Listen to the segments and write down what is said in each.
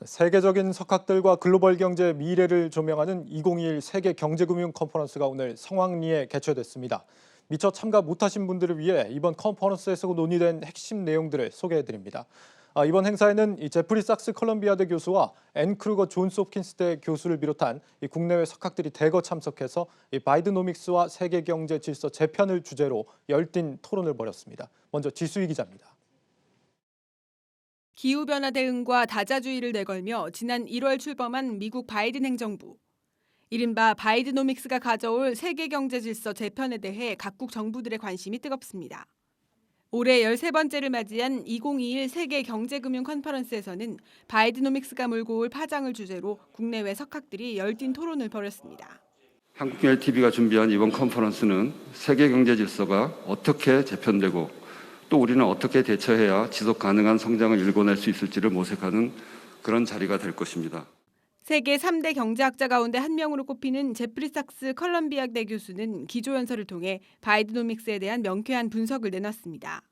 세계적인 석학들과 글로벌 경제 미래를 조명하는 2021 세계 경제금융 컨퍼런스가 오늘 성황리에 개최됐습니다. 미처 참가 못하신 분들을 위해 이번 컨퍼런스에서 논의된 핵심 내용들을 소개해드립니다. 이번 행사에는 제프리 삭스 컬럼비아대 교수와 앤 크루거 존스 홉킨스대 교수를 비롯한 국내외 석학들이 대거 참석해서 바이드노믹스와 세계 경제 질서 재편을 주제로 열띤 토론을 벌였습니다. 먼저 지수희 기자입니다. 기후변화 대응과 다자주의를 내걸며 지난 1월 출범한 미국 바이든 행정부. 이른바 바이드노믹스가 가져올 세계 경제 질서 재편에 대해 각국 정부들의 관심이 뜨겁습니다. 올해 13번째를 맞이한 2021 세계 경제금융 컨퍼런스에서는 바이드노믹스가 몰고 올 파장을 주제로 국내외 석학들이 열띤 토론을 벌였습니다. 한국경제TV가 준비한 이번 컨퍼런스는 세계 경제 질서가 어떻게 재편되고 또 우리는 어떻게 대처해야 지속 가능한 성장을 일궈낼 수 있을지를 모색하는 그런 자리가 될 것입니다. 세계 3대 경제학자 가운데 한 명으로 꼽히는 제프리 삭스 컬럼비아대 교수는 기조연설을 통해 바이드노믹스에 대한 명쾌한 분석을 내놨습니다.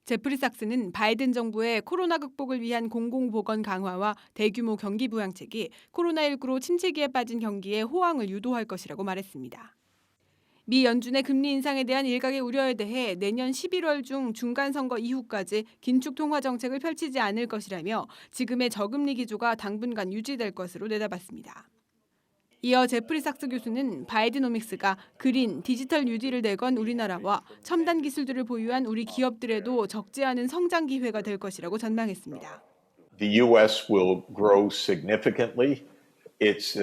제프리 삭스는 바이든 정부의 코로나 극복을 위한 공공보건 강화와 대규모 경기 부양책이 코로나19로 침체기에 빠진 경기에 호황을 유도할 것이라고 말했습니다. 미 연준의 금리 인상에 대한 일각의 우려에 대해 내년 11월 중 중간선거 이후까지 긴축 통화 정책을 펼치지 않을 것이라며 지금의 저금리 기조가 당분간 유지될 것으로 내다봤습니다. 이어 제프리 삭스 교수는 바이드노믹스가 그린, 디지털 뉴딜을 내건 우리나라와 첨단 기술들을 보유한 우리 기업들에도 적지 않은 성장 기회가 될 것이라고 전망했습니다. The U.S. will grow significantly. Its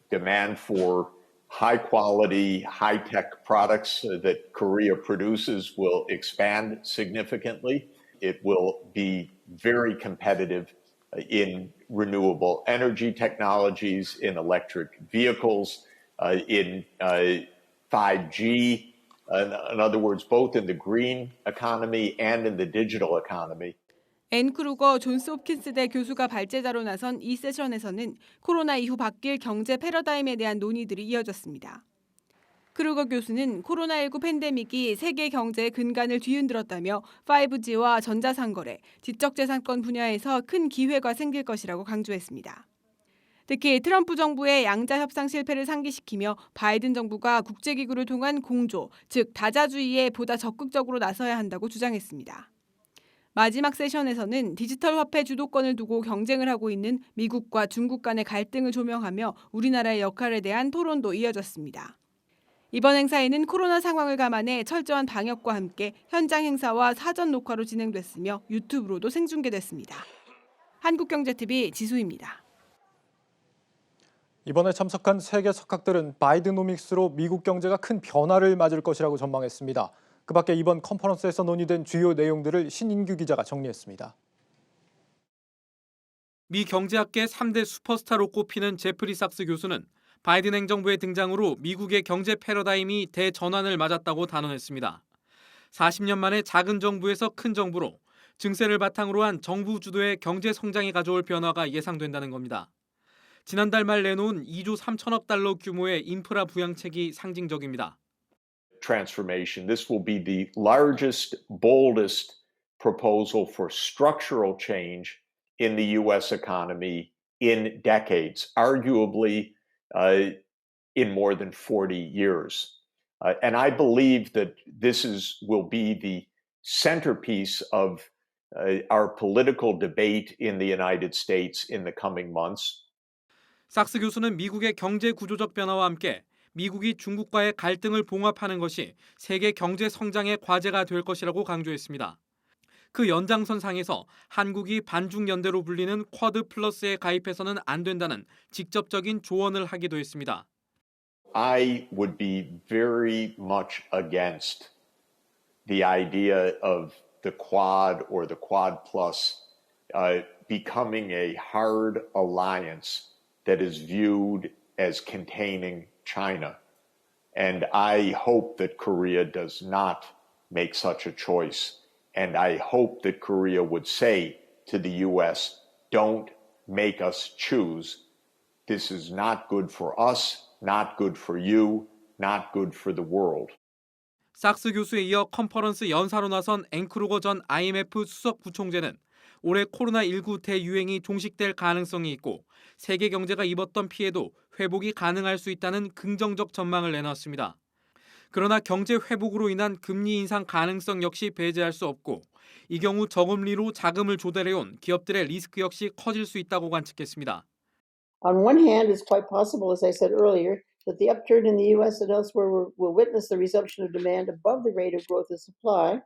demand for high quality, high tech products that Korea produces will expand significantly. It will be very competitive in renewable energy technologies, in electric vehicles, in 5G. In other words, both in the green economy and in the digital economy. 앤 크루거 존스 홉킨스대 교수가 발제자로 나선 이 세션에서는 코로나 이후 바뀔 경제 패러다임에 대한 논의들이 이어졌습니다. 크루거 교수는 코로나19 팬데믹이 세계 경제의 근간을 뒤흔들었다며 5G와 전자상거래, 지적재산권 분야에서 큰 기회가 생길 것이라고 강조했습니다. 특히 트럼프 정부의 양자 협상 실패를 상기시키며 바이든 정부가 국제기구를 통한 공조, 즉 다자주의에 보다 적극적으로 나서야 한다고 주장했습니다. 마지막 세션에서는 디지털 화폐 주도권을 두고 경쟁을 하고 있는 미국과 중국 간의 갈등을 조명하며 우리나라의 역할에 대한 토론도 이어졌습니다. 이번 행사에는 코로나 상황을 감안해 철저한 방역과 함께 현장 행사와 사전 녹화로 진행됐으며 유튜브로도 생중계됐습니다. 한국경제TV 지수입니다. 이번에 참석한 세계 석학들은 바이드노믹스로 미국 경제가 큰 변화를 맞을 것이라고 전망했습니다. 그 밖에 이번 컨퍼런스에서 논의된 주요 내용들을 신인규 기자가 정리했습니다. 미 경제학계 3대 슈퍼스타로 꼽히는 제프리 삭스 교수는 바이든 행정부의 등장으로 미국의 경제 패러다임이 대전환을 맞았다고 단언했습니다. 40년 만에 작은 정부에서 큰 정부로 증세를 바탕으로 한 정부 주도의 경제 성장이 가져올 변화가 예상된다는 겁니다. 지난달 말 내놓은 2조 3천억 달러 규모의 인프라 부양책이 상징적입니다. Transformation. This will be the largest, boldest proposal for structural change in the U.S. economy in decades, arguably in more than 40 years. And I believe that this will be the centerpiece of our political debate in the United States in the coming months. 삭스 교수는 미국의 경제 구조적 변화와 함께 미국이 중국과의 갈등을 봉합하는 것이 세계 경제 성장의 과제가 될 것이라고 강조했습니다. 그 연장선상에서 한국이 반중 연대로 불리는 쿼드 플러스에 가입해서는 안 된다는 직접적인 조언을 하기도 했습니다. I would be very much against the idea of the Quad or the Quad Plus becoming a hard alliance that is viewed as containing China. And I hope that Korea does not make such a choice. And I hope that Korea would say to the U.S., don't make us choose. This is not good for us, not good for you, not good for the world. 삭스 교수에 이어 컨퍼런스 연사로 나선 앤 크루거 전 IMF 수석 부총재는 올해 코로나19 대유행이 종식될 가능성이 있고 세계 경제가 입었던 피해도 회복이 가능할 수 있다는 긍정적 전망을 내놨습니다. 그러나 경제 회복으로 인한 금리 인상 가능성 역시 배제할 수 없고 이 경우 저금리로 자금을 조달해온 기업들의 리스크 역시 커질 수 있다고 관측했습니다. On one hand, it's quite possible, as I said earlier, that the upturn in the U.S. and elsewhere will witness the resumption of demand above the rate of growth of supply.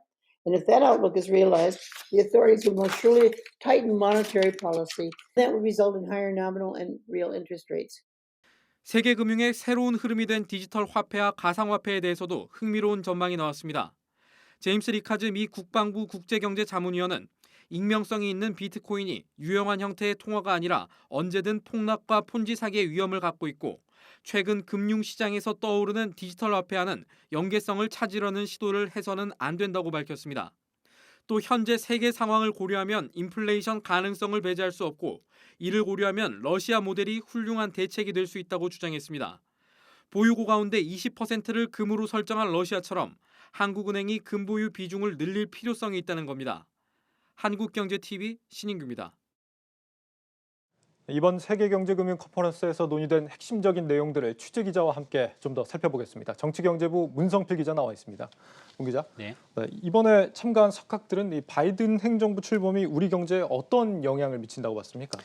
And if that outlook is realized, the authorities will most surely tighten monetary policy. That would result in higher nominal and real interest rates. 세계 금융의 새로운 흐름이 된 디지털 화폐와 가상화폐에 대해서도 흥미로운 전망이 나왔습니다. 제임스 리카즈 미 국방부 국제경제자문위원은 익명성이 있는 비트코인이 유용한 형태의 통화가 아니라 언제든 폭락과 폰지 사기의 위험을 갖고 있고 최근 금융시장에서 떠오르는 디지털 화폐와는 연계성을 찾으려는 시도를 해서는 안 된다고 밝혔습니다. 또 현재 세계 상황을 고려하면 인플레이션 가능성을 배제할 수 없고 이를 고려하면 러시아 모델이 훌륭한 대책이 될 수 있다고 주장했습니다. 보유고 가운데 20%를 금으로 설정한 러시아처럼 한국은행이 금 보유 비중을 늘릴 필요성이 있다는 겁니다. 한국경제TV 신인규입니다. 이번 세계경제금융 컨퍼런스에서 논의된 핵심적인 내용들을 취재기자와 함께 좀 더 살펴보겠습니다. 정치경제부 문성필 기자 나와 있습니다. 문 기자, 네. 이번에 참가한 석학들은 이 바이든 행정부 출범이 우리 경제에 어떤 영향을 미친다고 봤습니까?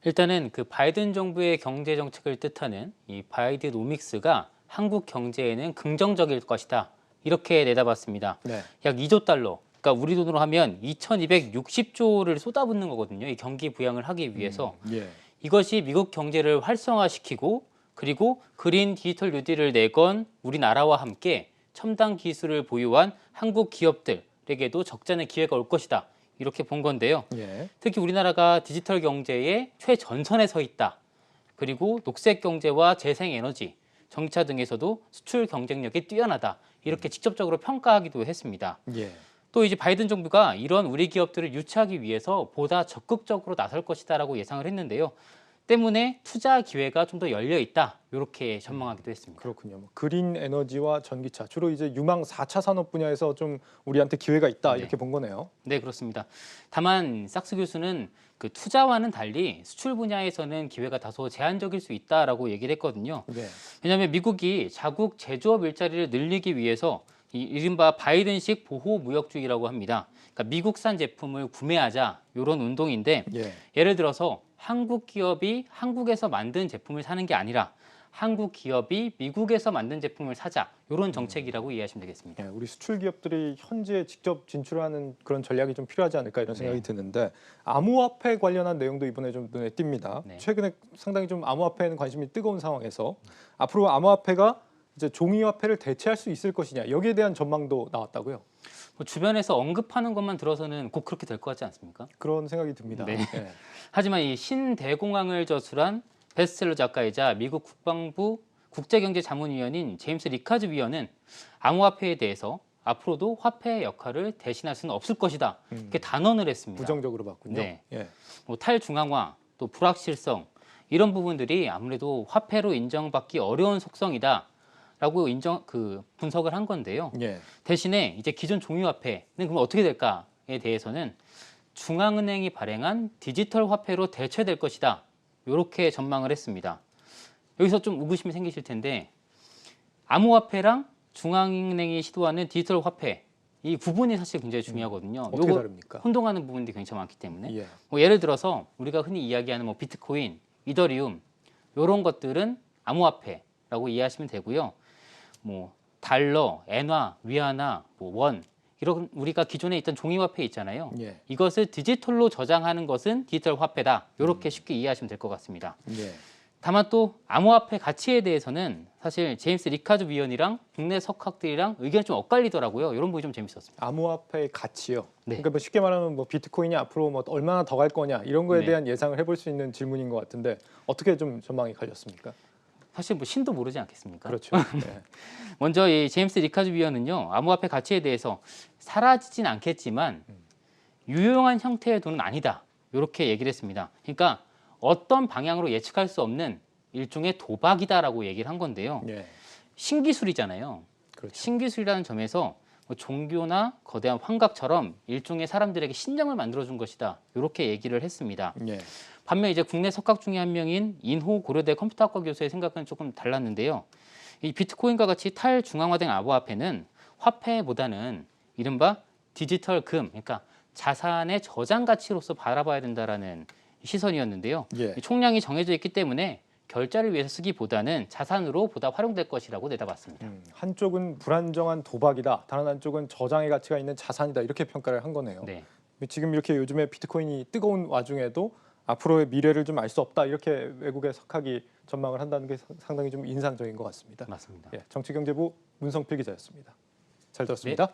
일단은 그 바이든 정부의 경제 정책을 뜻하는 이 바이드노믹스가 한국 경제에는 긍정적일 것이다. 이렇게 내다봤습니다. 네. 약 2조 달러. 그러니까 우리 돈으로 하면 2,260조를 쏟아붓는 거거든요. 이 경기 부양을 하기 위해서. 예. 이것이 미국 경제를 활성화시키고 그리고 그린 디지털 뉴딜을 내건 우리나라와 함께 첨단 기술을 보유한 한국 기업들에게도 적잖은 기회가 올 것이다. 이렇게 본 건데요. 예. 특히 우리나라가 디지털 경제의 최전선에 서 있다. 그리고 녹색 경제와 재생에너지, 전기차 등에서도 수출 경쟁력이 뛰어나다. 이렇게 직접적으로 평가하기도 했습니다. 예. 또 이제 바이든 정부가 이런 우리 기업들을 유치하기 위해서 보다 적극적으로 나설 것이다라고 예상을 했는데요. 때문에 투자 기회가 좀 더 열려 있다. 이렇게 전망하기도 했습니다. 그렇군요. 그린 에너지와 전기차 주로 이제 유망 4차 산업 분야에서 좀 우리한테 기회가 있다 네. 이렇게 본 거네요. 네, 그렇습니다. 다만 삭스 교수는 그 투자와는 달리 수출 분야에서는 기회가 다소 제한적일 수 있다라고 얘기를 했거든요. 네. 왜냐하면 미국이 자국 제조업 일자리를 늘리기 위해서 이른바 바이든식 보호 무역주의라고 합니다. 그러니까 미국산 제품을 구매하자 이런 운동인데 예. 예를 들어서 한국 기업이 한국에서 만든 제품을 사는 게 아니라 한국 기업이 미국에서 만든 제품을 사자 이런 정책이라고 이해하시면 되겠습니다. 예, 우리 수출 기업들이 현지에 직접 진출하는 그런 전략이 좀 필요하지 않을까 이런 생각이 네. 드는데 암호화폐 관련한 내용도 이번에 좀 눈에 띕니다. 네. 최근에 상당히 좀 암호화폐에는 관심이 뜨거운 상황에서 앞으로 암호화폐가 이제 종이화폐를 대체할 수 있을 것이냐 여기에 대한 전망도 나왔다고요. 뭐 주변에서 언급하는 것만 들어서는 꼭 그렇게 될 것 같지 않습니까? 그런 생각이 듭니다. 네. 예. 하지만 이 신대공황을 저술한 베스트셀러 작가이자 미국 국방부 국제경제자문위원인 제임스 리카즈 위원은 암호화폐에 대해서 앞으로도 화폐의 역할을 대신할 수는 없을 것이다. 이렇게 단언을 했습니다. 부정적으로 봤군요. 네. 예. 뭐 탈중앙화, 또 불확실성 이런 부분들이 아무래도 화폐로 인정받기 어려운 속성이다라고 분석을 한 건데요. 예. 대신에 이제 기존 종이화폐는 그럼 어떻게 될까에 대해서는 중앙은행이 발행한 디지털 화폐로 대체될 것이다. 이렇게 전망을 했습니다. 여기서 좀 의구심이 생기실 텐데 암호화폐랑 중앙은행이 시도하는 디지털 화폐 이 구분이 사실 굉장히 중요하거든요. 어떻게 다릅니까? 혼동하는 부분들이 굉장히 많기 때문에 예. 뭐 예를 들어서 우리가 흔히 이야기하는 뭐 비트코인, 이더리움 이런 것들은 암호화폐라고 이해하시면 되고요. 뭐 달러, 엔화, 위안화, 뭐 원 이런 우리가 기존에 있던 종이화폐 있잖아요. 예. 이것을 디지털로 저장하는 것은 디지털 화폐다. 이렇게 쉽게 이해하시면 될 것 같습니다. 예. 다만 또 암호화폐 가치에 대해서는 사실 제임스 리카즈 위원이랑 국내 석학들이랑 의견이 좀 엇갈리더라고요. 이런 부분이 좀 재밌었습니다. 암호화폐의 가치요. 네. 그러니까 뭐 쉽게 말하면 뭐 비트코인이 앞으로 뭐 얼마나 더 갈 거냐 이런 거에 네. 대한 예상을 해볼 수 있는 질문인 것 같은데 어떻게 좀 전망이 갈렸습니까? 사실 뭐 신도 모르지 않겠습니까? 그렇죠. 네. 먼저 이 제임스 리카즈 위원은요. 암호화폐 가치에 대해서 사라지진 않겠지만 유용한 형태의 돈은 아니다. 이렇게 얘기를 했습니다. 그러니까 어떤 방향으로 예측할 수 없는 일종의 도박이다라고 얘기를 한 건데요. 예. 신기술이잖아요. 그렇죠. 신기술이라는 점에서 뭐 종교나 거대한 환각처럼 일종의 사람들에게 신념을 만들어준 것이다. 이렇게 얘기를 했습니다. 예. 반면 이제 국내 석학 중에 한 명인 인호 고려대 컴퓨터학과 교수의 생각은 조금 달랐는데요. 이 비트코인과 같이 탈중앙화된 암호화폐는 화폐보다는 이른바 디지털 금, 그러니까 자산의 저장 가치로서 바라봐야 된다라는 시선이었는데요. 예. 이 총량이 정해져 있기 때문에 결제를 위해서 쓰기보다는 자산으로 보다 활용될 것이라고 내다봤습니다. 한쪽은 불안정한 도박이다. 다른 한쪽은 저장의 가치가 있는 자산이다. 이렇게 평가를 한 거네요. 네. 지금 이렇게 요즘에 비트코인이 뜨거운 와중에도 앞으로의 미래를 좀 알 수 없다. 이렇게 외국의 석학이 전망을 한다는 게 상당히 좀 인상적인 것 같습니다. 맞습니다. 예, 정치경제부 문성필 기자였습니다. 잘 들었습니다. 네.